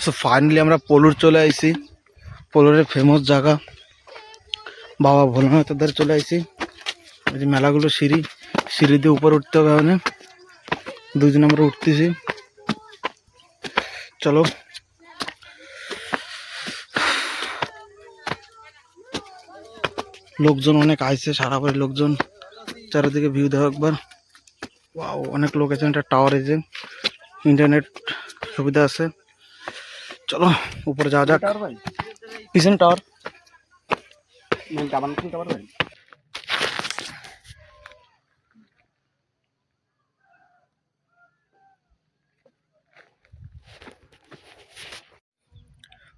So finally আমরা পলুর চলে আইছি। পলুরের ফেমাস জায়গা বাবা ভোলানাথের ধারে চলে আইছি। এই যে মেলাগুলো সিঁড়ি দিয়ে উপরে উঠতে হবে, মানে দুজন আমরা উঠতেছি। চলো লোকজন অনেক আইছে, সারা বাড়ি লোকজন, চারিদিকে ভিউ দেখো একবার। ওয়াও, অনেক লোক আছে। একটা টাওয়ার আছে, ইন্টারনেট সুবিধা আছে। চলো উপরে যাওয়া যাক। পিছনে টাওয়ার,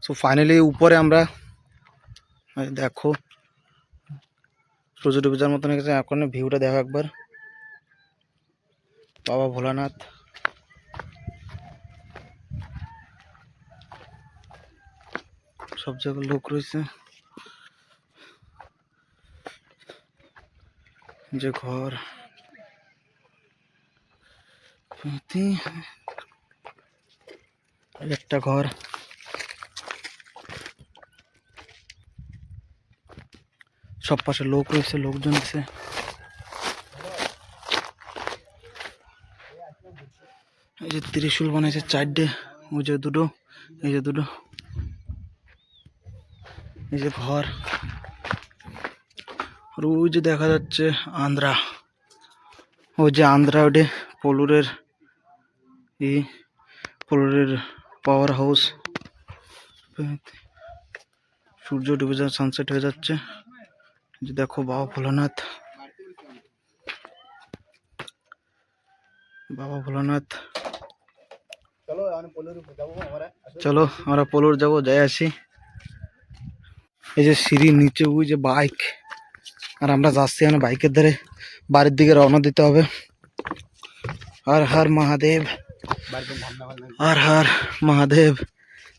সো ফাইনালি উপরে আমরা, দেখো সূর্য ডুবে যাওয়ার মতন গেছে। এখন ভিউটা দেখো একবার, বাবা ভোলানাথ। সব জায়গায় লোক রয়েছে। যে ঘর, একটা ঘর, সব পাশে লোক রয়েছে, লোকজন আছে। এই যে ত্রিশূল বানাইছে চারটে, ওই যে দুটো, এই যে দুটো, এই যে ঘর। আর ওই যে দেখা যাচ্ছে আন্ধ্রা, ওই যে আন্ধ্রা, ওটা পলুরের পলুরের পাওয়ার হাউস। সূর্য ডুবে যাচ্ছে, সানসেট হয়ে যাচ্ছে। যে দেখো বাবা ভোলানাথ, বাবা ভোলানাথ। চলো আমরা পলুর যাবো, যাই আসি। এই যে সিঁড়ির নিচে ওই যে বাইক, আর আমরা যাচ্ছি মানে বাইকের ধারে বাড়ির দিকে রওনা দিতে হবে। হর হর মহাদেব, হর হর মহাদেব।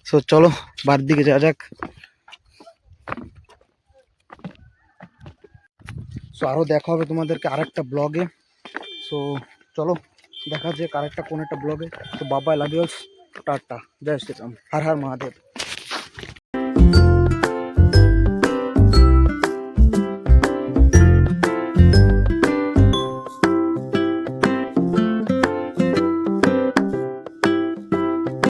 সো চলো বাড়ির দিকে যাওয়া যাক। সো আরও দেখা হবে তোমাদেরকে আরেকটা ব্লগে। সো চলো দেখা যাক আরেকটা কোন একটা ব্লগে। তো বাবা লাভ ইউ, টাটা, জয় শ্রীরাম, হর হর মহাদেব।